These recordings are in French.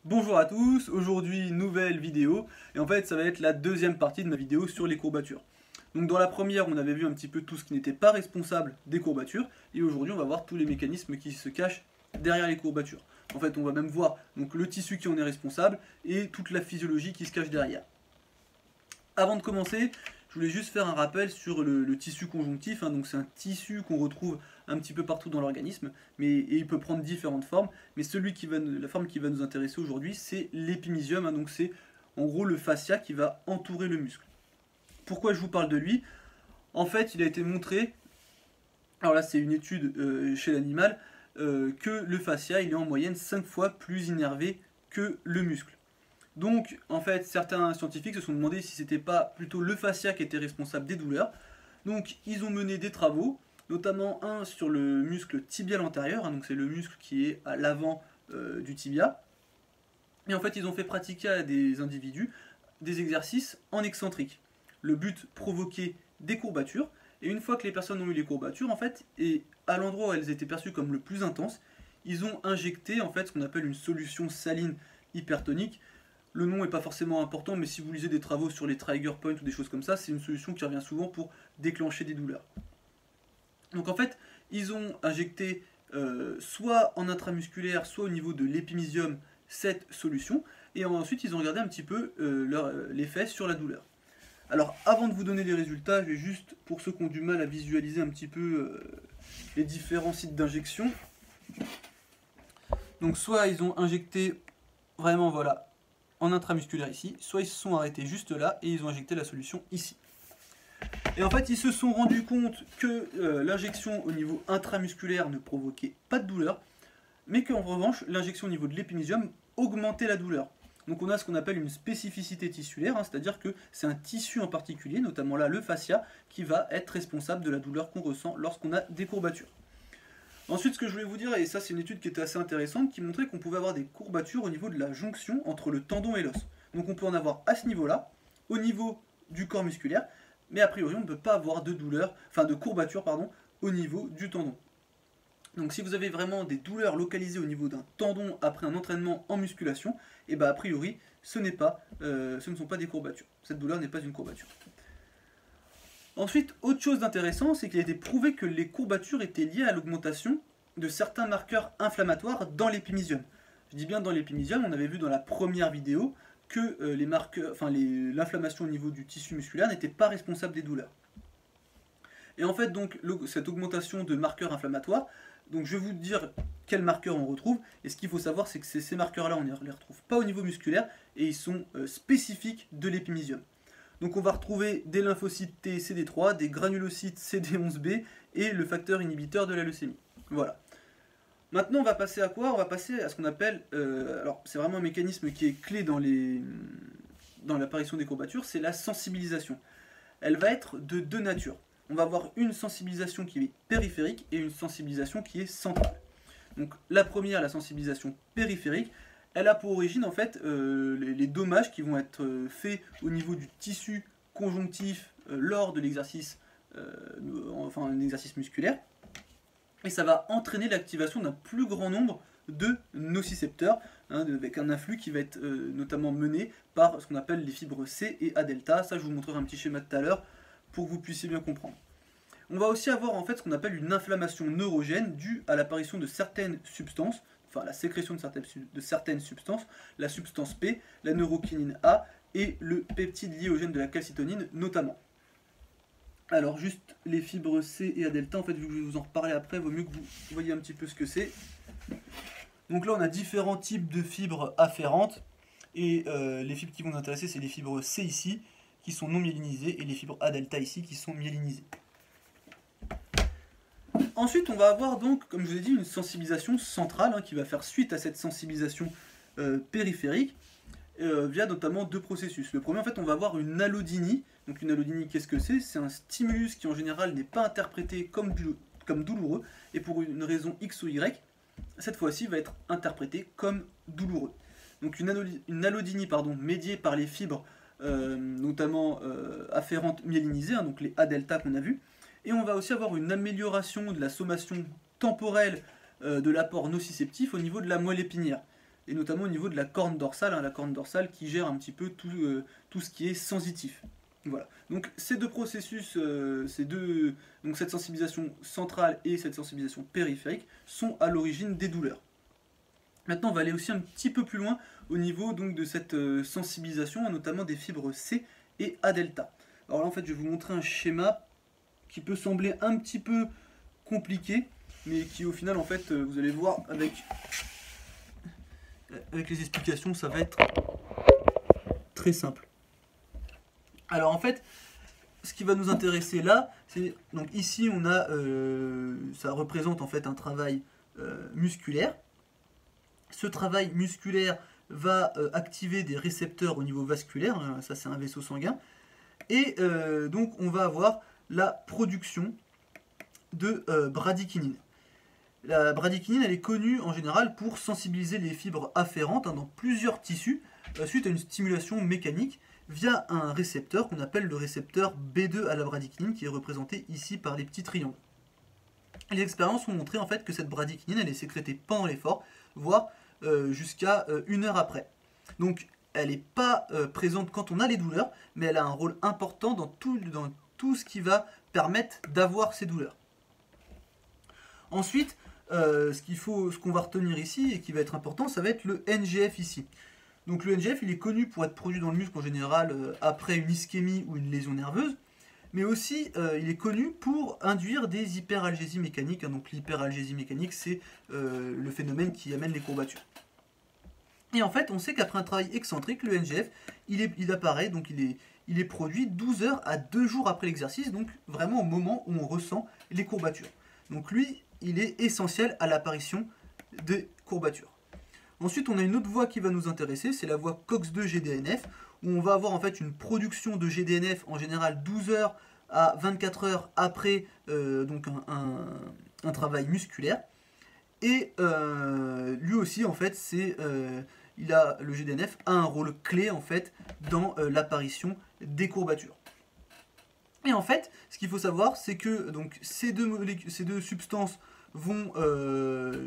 Bonjour à tous, aujourd'hui nouvelle vidéo, et en fait ça va être la deuxième partie de ma vidéo sur les courbatures. Donc dans la première on avait vu un petit peu tout ce qui n'était pas responsable des courbatures, et aujourd'hui on va voir tous les mécanismes qui se cachent derrière les courbatures. En fait on va même voir donc, le tissu qui en est responsable, et toute la physiologie qui se cache derrière. Avant de commencer, je voulais juste faire un rappel sur le tissu conjonctif, donc c'est un tissu qu'on retrouve un petit peu partout dans l'organisme, et il peut prendre différentes formes, mais la forme qui va nous intéresser aujourd'hui, c'est l'épimysium, donc c'est en gros le fascia qui va entourer le muscle. Pourquoi je vous parle de lui? En fait, il a été montré, alors là c'est une étude chez l'animal, que le fascia il est en moyenne 5 fois plus innervé que le muscle. Donc, en fait, certains scientifiques se sont demandé si c'était pas plutôt le fascia qui était responsable des douleurs. Donc, ils ont mené des travaux, notamment un sur le muscle tibial antérieur, donc c'est le muscle qui est à l'avant du tibia. Et en fait, ils ont fait pratiquer à des individus des exercices en excentrique. Le but, provoquer des courbatures. Et une fois que les personnes ont eu les courbatures, en fait, et à l'endroit où elles étaient perçues comme le plus intense, ils ont injecté en fait ce qu'on appelle une solution saline hypertonique. Le nom n'est pas forcément important, mais si vous lisez des travaux sur les trigger points ou des choses comme ça, c'est une solution qui revient souvent pour déclencher des douleurs. Donc en fait, ils ont injecté soit en intramusculaire, soit au niveau de l'épimysium cette solution, et ensuite ils ont regardé un petit peu l'effet sur la douleur. Alors avant de vous donner les résultats, je vais juste, pour ceux qui ont du mal à visualiser un petit peu les différents sites d'injection. Donc soit ils ont injecté vraiment, voilà, en intramusculaire ici, soit ils se sont arrêtés juste là et ils ont injecté la solution ici. Et en fait, ils se sont rendus compte que l'injection au niveau intramusculaire ne provoquait pas de douleur, mais qu'en revanche, l'injection au niveau de l'épimysium augmentait la douleur. Donc on a ce qu'on appelle une spécificité tissulaire, c'est-à-dire que c'est un tissu en particulier, notamment là le fascia, qui va être responsable de la douleur qu'on ressent lorsqu'on a des courbatures. Ensuite, ce que je voulais vous dire, et ça c'est une étude qui était assez intéressante, qui montrait qu'on pouvait avoir des courbatures au niveau de la jonction entre le tendon et l'os. Donc on peut en avoir à ce niveau-là, au niveau du corps musculaire, mais a priori on ne peut pas avoir de douleur, enfin de courbature pardon, au niveau du tendon. Donc si vous avez vraiment des douleurs localisées au niveau d'un tendon après un entraînement en musculation, et a priori ce ne sont pas des courbatures. Cette douleur n'est pas une courbature. Ensuite, autre chose d'intéressant, c'est qu'il a été prouvé que les courbatures étaient liées à l'augmentation de certains marqueurs inflammatoires dans l'épimysium. Je dis bien dans l'épimysium, on avait vu dans la première vidéo que l'inflammation au niveau du tissu musculaire n'était pas responsable des douleurs. Et en fait, donc, cette augmentation de marqueurs inflammatoires, donc je vais vous dire quels marqueurs on retrouve, et ce qu'il faut savoir, c'est que ces marqueurs-là, on ne les retrouve pas au niveau musculaire, et ils sont spécifiques de l'épimysium. Donc on va retrouver des lymphocytes T CD3, des granulocytes CD11B et le facteur inhibiteur de la leucémie. Voilà. Maintenant on va passer à quoi? On va passer à ce qu'on appelle, alors c'est vraiment un mécanisme qui est clé dans l'apparition des courbatures, c'est la sensibilisation. Elle va être de deux natures. On va avoir une sensibilisation qui est périphérique et une sensibilisation qui est centrale. Donc la première, la sensibilisation périphérique, elle a pour origine en fait les dommages qui vont être faits au niveau du tissu conjonctif lors de l'exercice, un exercice musculaire, et ça va entraîner l'activation d'un plus grand nombre de nocicepteurs, avec un influx qui va être notamment mené par ce qu'on appelle les fibres C et A delta. Ça, je vous montrerai un petit schéma tout à l'heure pour que vous puissiez bien comprendre. On va aussi avoir en fait ce qu'on appelle une inflammation neurogène due à l'apparition de certaines substances, enfin la sécrétion de certaines substances, la substance P, la neurokinine A et le peptide lié au gène de la calcitonine notamment. Alors juste les fibres C et A delta, en fait vu que je vais vous en reparler après, il vaut mieux que vous voyez un petit peu ce que c'est. Donc là on a différents types de fibres afférentes, et les fibres qui vont nous intéresser c'est les fibres C ici, qui sont non myélinisées, et les fibres A delta ici, qui sont myélinisées. Ensuite, on va avoir donc, comme je vous ai dit, une sensibilisation centrale qui va faire suite à cette sensibilisation périphérique via notamment deux processus. Le premier, en fait, on va avoir une allodynie. Donc une allodynie, qu'est-ce que c'est? C'est un stimulus qui en général n'est pas interprété comme douloureux, et pour une raison X ou Y, cette fois-ci va être interprété comme douloureux. Donc une allodynie médiée par les fibres notamment afférentes myélinisées, donc les A delta qu'on a vu. Et on va aussi avoir une amélioration de la sommation temporelle de l'apport nociceptif au niveau de la moelle épinière. et notamment au niveau de la corne dorsale, hein, la corne dorsale qui gère un petit peu tout ce qui est sensitif. Voilà. Donc ces deux processus, donc cette sensibilisation centrale et cette sensibilisation périphérique sont à l'origine des douleurs. Maintenant, on va aller aussi un petit peu plus loin au niveau donc de cette sensibilisation, notamment des fibres C et A delta. Alors là, en fait, je vais vous montrer un schéma qui peut sembler un petit peu compliqué, mais qui au final, en fait, vous allez voir avec les explications, ça va être très simple. Alors en fait, ce qui va nous intéresser là, c'est donc ici on a, ça représente en fait un travail musculaire. Ce travail musculaire va activer des récepteurs au niveau vasculaire, hein, ça c'est un vaisseau sanguin, et donc on va avoir la production de bradykinine. La bradykinine, elle est connue en général pour sensibiliser les fibres afférentes dans plusieurs tissus suite à une stimulation mécanique via un récepteur qu'on appelle le récepteur B2 à la bradykinine, qui est représenté ici par les petits triangles. Les expériences ont montré en fait que cette bradykinine, elle est sécrétée pendant l'effort, voire jusqu'à 1 heure après. Donc elle n'est pas présente quand on a les douleurs, mais elle a un rôle important dans tout ce qui va permettre d'avoir ces douleurs. Ensuite, ce qu'on va retenir ici et qui va être important, ça va être le NGF ici. Donc le NGF, il est connu pour être produit dans le muscle en général après une ischémie ou une lésion nerveuse, mais aussi il est connu pour induire des hyperalgésies mécaniques. Hein. Donc l'hyperalgésie mécanique, c'est le phénomène qui amène les courbatures. Et en fait, on sait qu'après un travail excentrique, le NGF, il apparaît, donc il est produit 12 heures à 2 jours après l'exercice, donc vraiment au moment où on ressent les courbatures. Donc lui, il est essentiel à l'apparition des courbatures. Ensuite, on a une autre voie qui va nous intéresser, c'est la voie COX-2-GDNF, où on va avoir en fait une production de GDNF en général 12 heures à 24 heures après donc un travail musculaire. Et lui aussi, en fait, le GDNF a un rôle clé en fait dans l'apparition des courbatures. Et en fait, ce qu'il faut savoir, c'est que donc, ces deux substances vont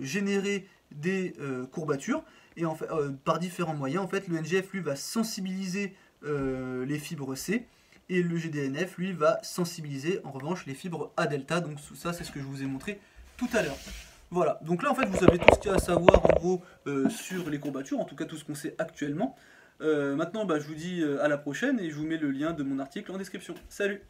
générer des courbatures, et en fait, par différents moyens. En fait, le NGF, lui, va sensibiliser les fibres C, et le GDNF, lui, va sensibiliser, en revanche, les fibres A delta. Donc ça, c'est ce que je vous ai montré tout à l'heure. Voilà, donc là, en fait, vous savez tout ce qu'il y a à savoir, en gros, sur les courbatures, en tout cas tout ce qu'on sait actuellement. Maintenant, je vous dis à la prochaine, et je vous mets le lien de mon article en description. Salut!